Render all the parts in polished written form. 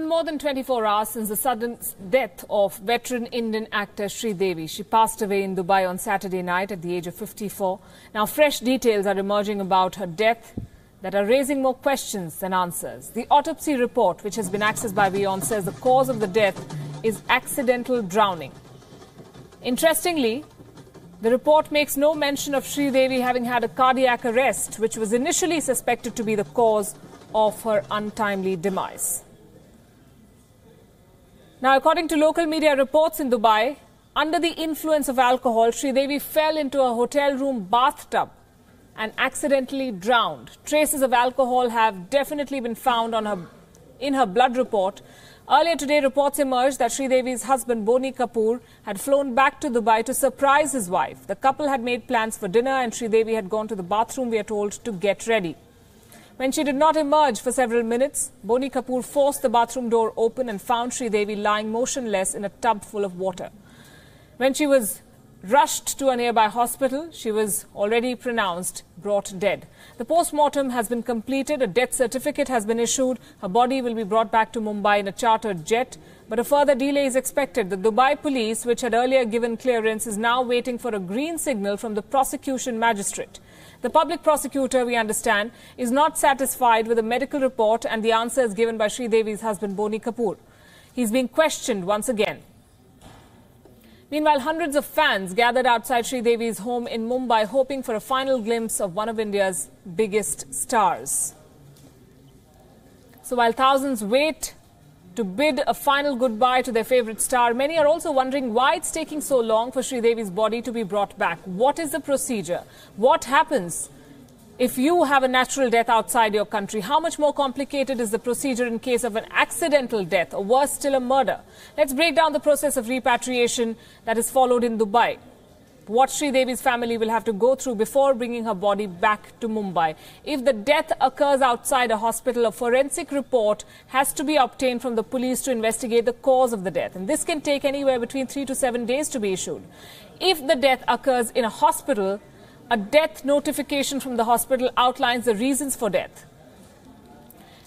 been more than 24 hours since the sudden death of veteran Indian actor Sridevi. She passed away in Dubai on Saturday night at the age of 54. Now, fresh details are emerging about her death that are raising more questions than answers. The autopsy report, which has been accessed by WION, says the cause of the death is accidental drowning. Interestingly, the report makes no mention of Sridevi having had a cardiac arrest, which was initially suspected to be the cause of her untimely demise. Now, according to local media reports in Dubai, under the influence of alcohol, Sridevi fell into a hotel room bathtub and accidentally drowned. Traces of alcohol have definitely been found in her blood report. Earlier today, reports emerged that Sridevi's husband, Boni Kapoor, had flown back to Dubai to surprise his wife. The couple had made plans for dinner and Sridevi had gone to the bathroom, we are told, to get ready. When she did not emerge for several minutes, Boni Kapoor forced the bathroom door open and found Sridevi lying motionless in a tub full of water. When she was rushed to a nearby hospital, she was already pronounced brought dead. The post-mortem has been completed, a death certificate has been issued, her body will be brought back to Mumbai in a chartered jet, but a further delay is expected. The Dubai police, which had earlier given clearance, is now waiting for a green signal from the prosecution magistrate. The public prosecutor, we understand, is not satisfied with the medical report and the answers given by Sridevi's husband, Boni Kapoor. He's being questioned once again. Meanwhile, hundreds of fans gathered outside Sridevi's home in Mumbai, hoping for a final glimpse of one of India's biggest stars. So while thousands wait to bid a final goodbye to their favourite star, many are also wondering why it's taking so long for Sridevi's body to be brought back. What is the procedure? What happens if you have a natural death outside your country? How much more complicated is the procedure in case of an accidental death, or worse still, a murder? Let's break down the process of repatriation that is followed in Dubai. What Sridevi's family will have to go through before bringing her body back to Mumbai. If the death occurs outside a hospital, a forensic report has to be obtained from the police to investigate the cause of the death. And this can take anywhere between 3 to 7 days to be issued. If the death occurs in a hospital, a death notification from the hospital outlines the reasons for death.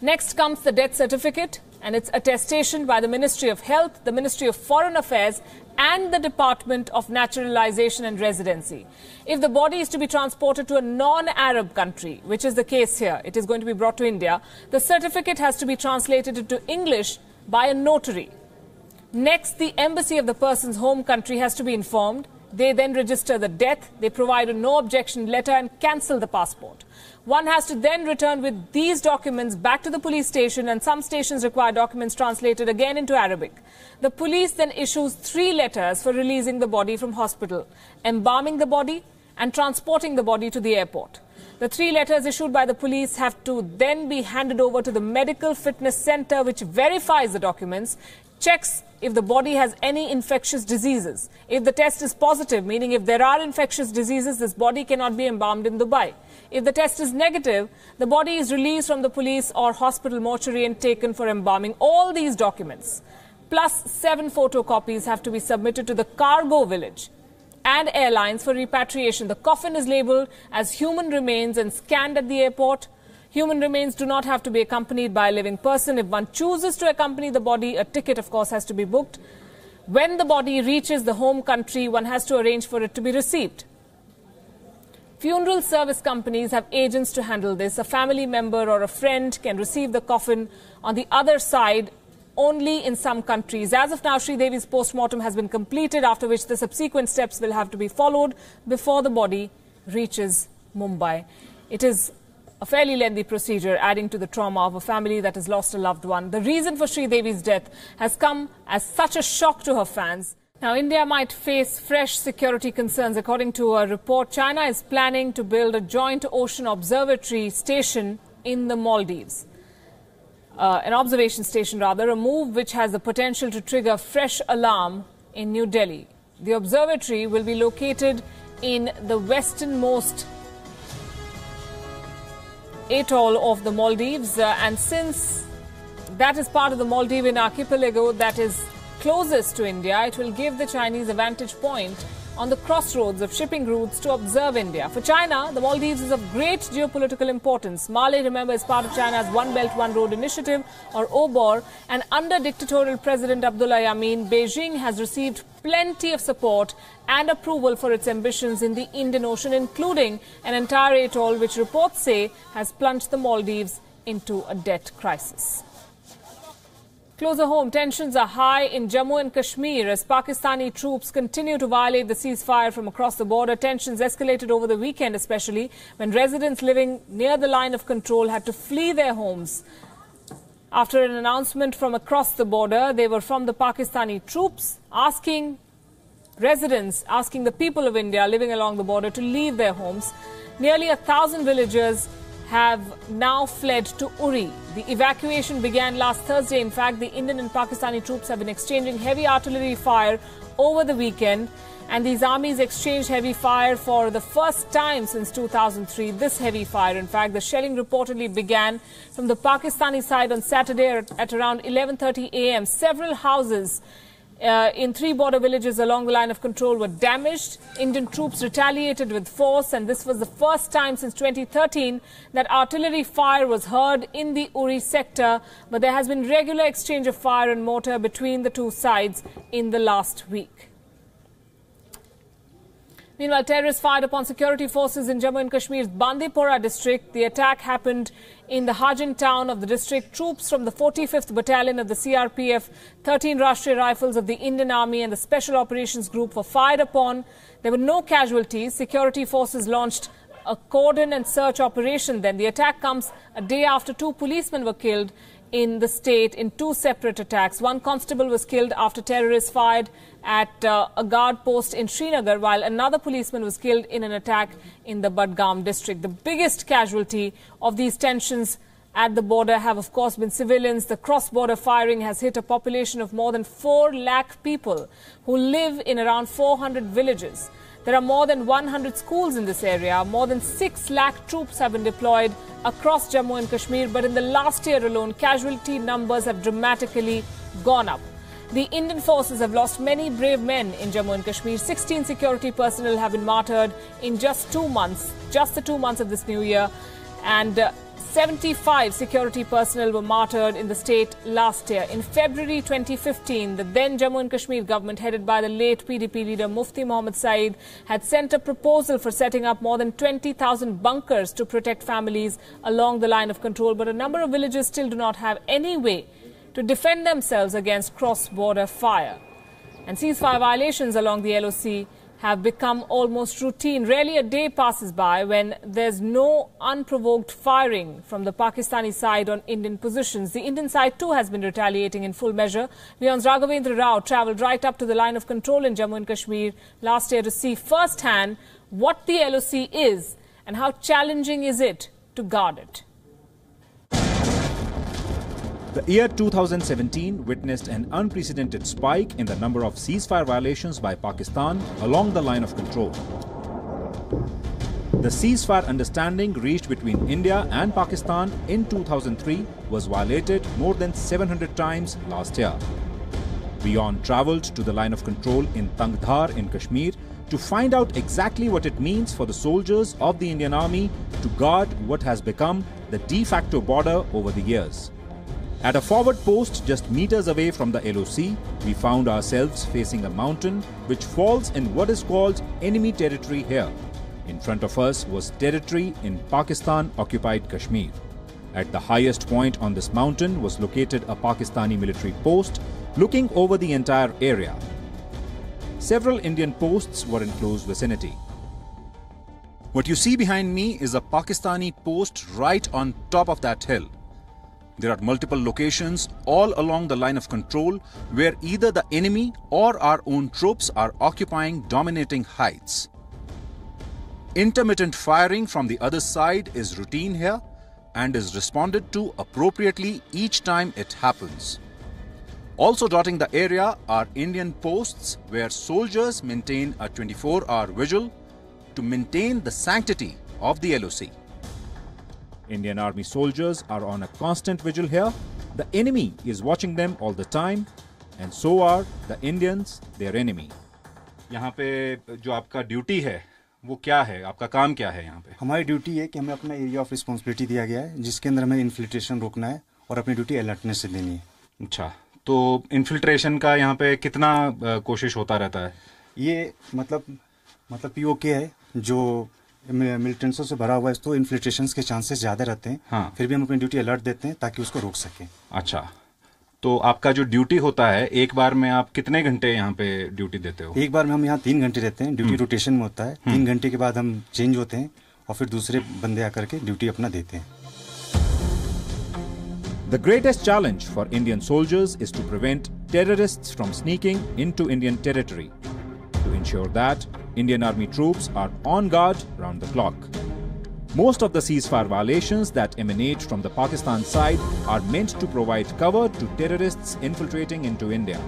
Next comes the death certificate and its attestation by the Ministry of Health, the Ministry of Foreign Affairs and the Department of Naturalization and Residency. If the body is to be transported to a non-Arab country, which is the case here, it is going to be brought to India, the certificate has to be translated into English by a notary. Next, the embassy of the person's home country has to be informed. They then register the death, they provide a no objection letter and cancel the passport. One has to then return with these documents back to the police station, and some stations require documents translated again into Arabic. The police then issues 3 letters for releasing the body from hospital, embalming the body and transporting the body to the airport. The 3 letters issued by the police have to then be handed over to the medical fitness center, which verifies the documents, checks if the body has any infectious diseases. If the test is positive, meaning if there are infectious diseases, this body cannot be embalmed in Dubai. If the test is negative, the body is released from the police or hospital mortuary and taken for embalming. All these documents, plus 7 photocopies, have to be submitted to the cargo village and airlines for repatriation. The coffin is labelled as human remains and scanned at the airport. Human remains do not have to be accompanied by a living person. If one chooses to accompany the body, a ticket, of course, has to be booked. When the body reaches the home country, one has to arrange for it to be received. Funeral service companies have agents to handle this. A family member or a friend can receive the coffin on the other side only in some countries. As of now, Sridevi's post-mortem has been completed, after which the subsequent steps will have to be followed before the body reaches Mumbai. It is a fairly lengthy procedure, adding to the trauma of a family that has lost a loved one. The reason for Sridevi's death has come as such a shock to her fans. Now, India might face fresh security concerns. According to a report, China is planning to build a joint ocean observatory station in the Maldives. An observation station, rather, a move which has the potential to trigger fresh alarm in New Delhi. The observatory will be located in the westernmost atoll of the Maldives, and since that is part of the Maldivian archipelago that is closest to India, it will give the Chinese a vantage point on the crossroads of shipping routes to observe India. For China, the Maldives is of great geopolitical importance. Male, remember, is part of China's One Belt, One Road initiative, or OBOR, and under dictatorial President Abdullah Yameen, Beijing has received plenty of support and approval for its ambitions in the Indian Ocean, including an entire atoll which reports say has plunged the Maldives into a debt crisis. Closer home, tensions are high in Jammu and Kashmir as Pakistani troops continue to violate the ceasefire from across the border. Tensions escalated over the weekend, especially when residents living near the line of control had to flee their homes. After an announcement from across the border, they were from the Pakistani troops asking the people of India living along the border to leave their homes. Nearly 1,000 villagers have now fled to Uri. The evacuation began last Thursday. In fact, the Indian and Pakistani troops have been exchanging heavy artillery fire over the weekend, and these armies exchanged heavy fire for the first time since 2003. This heavy fire, in fact, the shelling reportedly began from the Pakistani side on Saturday at around 11:30 a.m. Several houses in 3 border villages along the line of control were damaged. Indian troops retaliated with force, and this was the first time since 2013 that artillery fire was heard in the Uri sector. But there has been regular exchange of fire and mortar between the two sides in the last week. Meanwhile, terrorists fired upon security forces in Jammu and Kashmir's Bandipora district. The attack happened in the Hajin town of the district. Troops from the 45th Battalion of the CRPF, 13 Rashtriya Rifles of the Indian Army and the Special Operations Group were fired upon. There were no casualties. Security forces launched a cordon and search operation then. The attack comes a day after 2 policemen were killed in the state in 2 separate attacks. 1 constable was killed after terrorists fired at a guard post in Srinagar, while another policeman was killed in an attack in the Budgam district. The biggest casualty of these tensions at the border have, of course, been civilians. The cross-border firing has hit a population of more than 4 lakh people who live in around 400 villages. There are more than 100 schools in this area. More than 6 lakh troops have been deployed across Jammu and Kashmir. But in the last year alone, casualty numbers have dramatically gone up. The Indian forces have lost many brave men in Jammu and Kashmir. 16 security personnel have been martyred in just 2 months, just the 2 months of this new year. And 75 security personnel were martyred in the state last year. In February 2015, the then Jammu and Kashmir government, headed by the late PDP leader Mufti Mohammad Saeed, had sent a proposal for setting up more than 20,000 bunkers to protect families along the line of control. But a number of villages still do not have any way to defend themselves against cross-border fire. And ceasefire violations along the LOC have become almost routine. Rarely a day passes by when there's no unprovoked firing from the Pakistani side on Indian positions. The Indian side too has been retaliating in full measure. WION's Raghavendra Rao travelled right up to the line of control in Jammu and Kashmir last year to see firsthand what the LOC is and how challenging is it to guard it. The year 2017 witnessed an unprecedented spike in the number of ceasefire violations by Pakistan along the line of control. The ceasefire understanding reached between India and Pakistan in 2003 was violated more than 700 times last year. WION travelled to the line of control in Tangdhar in Kashmir to find out exactly what it means for the soldiers of the Indian Army to guard what has become the de facto border over the years. At a forward post just meters away from the LOC, we found ourselves facing a mountain which falls in what is called enemy territory here. In front of us was territory in Pakistan-occupied Kashmir. At the highest point on this mountain was located a Pakistani military post looking over the entire area. Several Indian posts were in close vicinity. What you see behind me is a Pakistani post right on top of that hill. There are multiple locations all along the line of control where either the enemy or our own troops are occupying dominating heights. Intermittent firing from the other side is routine here and is responded to appropriately each time it happens. Also dotting the area are Indian posts where soldiers maintain a 24-hour vigil to maintain the sanctity of the LOC. Indian Army soldiers are on a constant vigil here. The enemy is watching them all the time, and so are the Indians, their enemy. यहाँ पे जो आपका duty है वो क्या है, आपका काम क्या है यहाँ पे? हमारी ड्यूटी है कि हमें अपना एरिया ऑफ रिस्पॉन्सिबिलिटी दिया गया है, जिसके अंदर हमें इन्फिल्ट्रेशन रोकना है और अपनी ड्यूटी अलर्टनेस से देनी है। अच्छा, तो इन्फिल्ट्रेशन का यहाँ पे कितना कोशिश होता रहता है? ये मतलब पीओके है जो मिलिटेंट्सों से भरा हुआ है, तो इन्फिल्ट्रेशन के चांसेस ज़्यादा रहते हैं। हाँ। फिर भी हम अपनी ड्यूटी अलर्ट देते हैं ताकि उसको रोक सकें। अच्छा, तो आपका जो ड्यूटी होता है, एक बार में आप कितने घंटे यहाँ पे ड्यूटी देते हो? एक बार में हम यहाँ 3 घंटे रहते हैं, ड्यूटी रोटेशन में होता है। 3 घंटे के बाद हम चेंज होते हैं और फिर दूसरे बंदे आकर के ड्यूटी अपना देते हैं। The greatest challenge for Indian soldiers is to prevent terrorists from sneaking into Indian territory. To ensure that, Indian Army troops are on guard round the clock. Most of the ceasefire violations that emanate from the Pakistan side are meant to provide cover to terrorists infiltrating into India.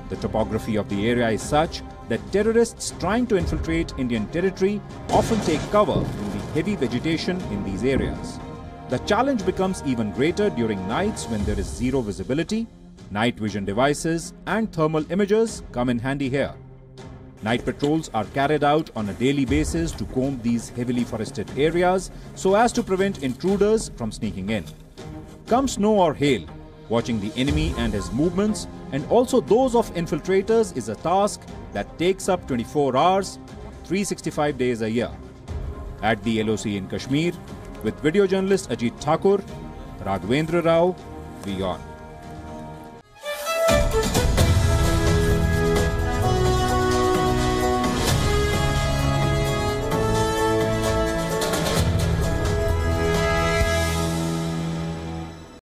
The topography of the area is such that terrorists trying to infiltrate Indian territory often take cover in the heavy vegetation in these areas. The challenge becomes even greater during nights when there is zero visibility. Night vision devices and thermal imagers come in handy here. Night patrols are carried out on a daily basis to comb these heavily forested areas so as to prevent intruders from sneaking in. Come snow or hail, watching the enemy and his movements and also those of infiltrators is a task that takes up 24 hours, 365 days a year. At the LOC in Kashmir, with video journalist Ajit Thakur, Raghavendra Rao, WION.